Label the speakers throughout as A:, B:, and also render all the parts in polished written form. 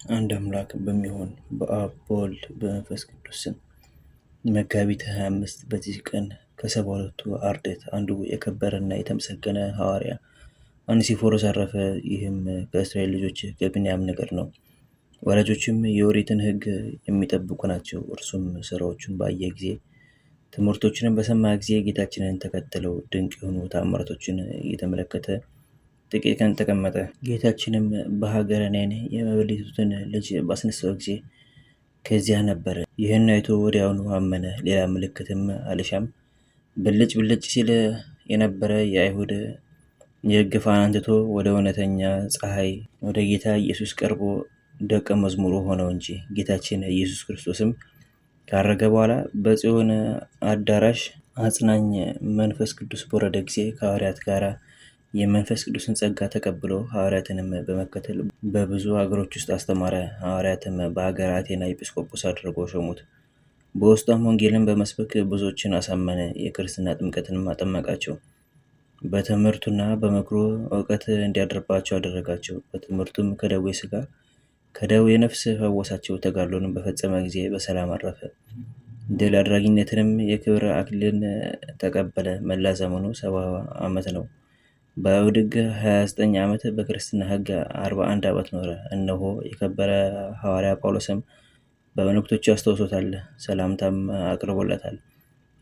A: አንድ አምላክ በሚሆን በአብ በወልድ በመንፈስ ቅዱስ ስም መጋቢት 25 በዚህ ቀን ከ72ቱ አርድእት አንዱ የከበረና የተመሰገነ ሐዋርያ አንሲፎሮስ አረፈ። ይህም ከእስራኤል ልጆች ከብንያም ነገድ ነው። ወላጆችም የኦሪትን ሕግ የሚጠብቁ ናቸው። እርሱም ስራዎቹን ባየ ጊዜ ትምህርቶችንም በሰማ ጊዜ ጌታችንን ተከተለው ድንቅ የሆኑ ተአምራቶችን እየተመለከተ ጥቂት ቀን ተቀመጠ። ጌታችንም በሀገረ ናይን የመበለቲቱን ልጅ ባስነሳው ጊዜ ከዚያ ነበረ። ይህን አይቶ ወዲያውኑ አመነ። ሌላ ምልክትም አልሻም። ብልጭ ብልጭ ሲል የነበረ የአይሁድ የሕግ ፋናን ትቶ ወደ እውነተኛ ፀሐይ ወደ ጌታ ኢየሱስ ቀርቦ ደቀ መዝሙሩ ሆነው እንጂ። ጌታችን ኢየሱስ ክርስቶስም ካረገ በኋላ በጽዮን አዳራሽ አጽናኝ መንፈስ ቅዱስ በወረደ ጊዜ ከሐዋርያት ጋር የመንፈስ ቅዱስን ጸጋ ተቀብሎ ሐዋርያትንም በመከተል በብዙ ሀገሮች ውስጥ አስተማረ። ሐዋርያትም በሀገረ አቴና ኤጲስቆጶስ አድርጎ ሾሙት። በውስጧም ወንጌልን በመስበክ ብዙዎችን አሳመነ። የክርስትና ጥምቀትንም አጠመቃቸው። በትምህርቱና በምክሩ እውቀት እንዲያድርባቸው አደረጋቸው። በትምህርቱም ከደዌ ሥጋ ከደዌ ነፍስ ፈወሳቸው። ተጋድሎንም በፈጸመ ጊዜ በሰላም አረፈ። ድል አድራጊነትንም የክብር አክሊልን ተቀበለ። መላ ዘመኑ 70 ዓመት ነው። በአይሁድ ሕግ 29 ዓመት፣ በክርስትና ሕግ 41 ዓመት ኖረ። እነሆ የከበረ ሐዋርያ ጳውሎስም በመልእክቶቹ አስታውሶታል፣ ሰላምታም አቅርቦለታል።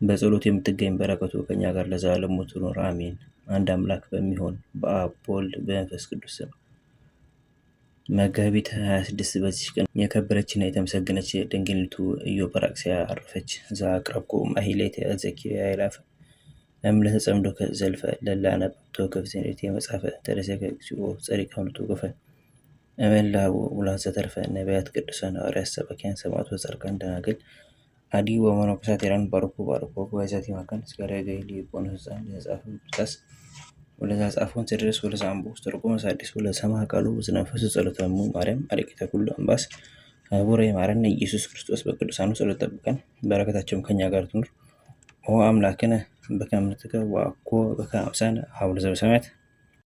A: በጸሎት የምትገኝ በረከቱ ከኛ ጋር ለዘላለሙ ትኑር አሜን። አንድ አምላክ በሚሆን በአብ በወልድ በመንፈስ ቅዱስ ስም መጋቢት 26 በዚህ ቀን የከበረችና የተመሰገነች ድንግልኒቱ ኢዮጵራክስያ አረፈች። ዘአቅረብኩ ማሕሌተ ዘኪርያ ይላፈ እምለተ ጸምዶከ ዘልፈ ለላነብቶ ከፍዜኔት የመጻፈ ተደሰከ እግዚኦ ጸሪቀኑቱ ጎፈ እመላው ውላን ዘተርፈ ነቢያት ቅዱሳን ሐዋርያት ሰባክያን ሰማዕታት ወጻድቃን ደናግል አዲ ወመነኮሳት ሄራን ባርኩ በዛቲ መካን እስከ ገይሊ ቦን ህፃን ለጻፈ ብታስ ወለዛ ጻፎን ተድረስ ወለዛ አምቦ ተርጎመ ሳዲስ ወለዛ ሰማ ቃሉ ዝነፈስ ጸሎተሙ ማርያም አለቂተ ሁሉ አምባስ አቡረ ማረነ ኢየሱስ ክርስቶስ በቅዱሳኑ ጸሎት ጠብቀን በረከታቸውም ከኛ ጋር ትኑር። ኦ አምላክነ በከመ ንትቀ ወአኮ በከመ አምሳነ ሀቡረ ዘበሰማያት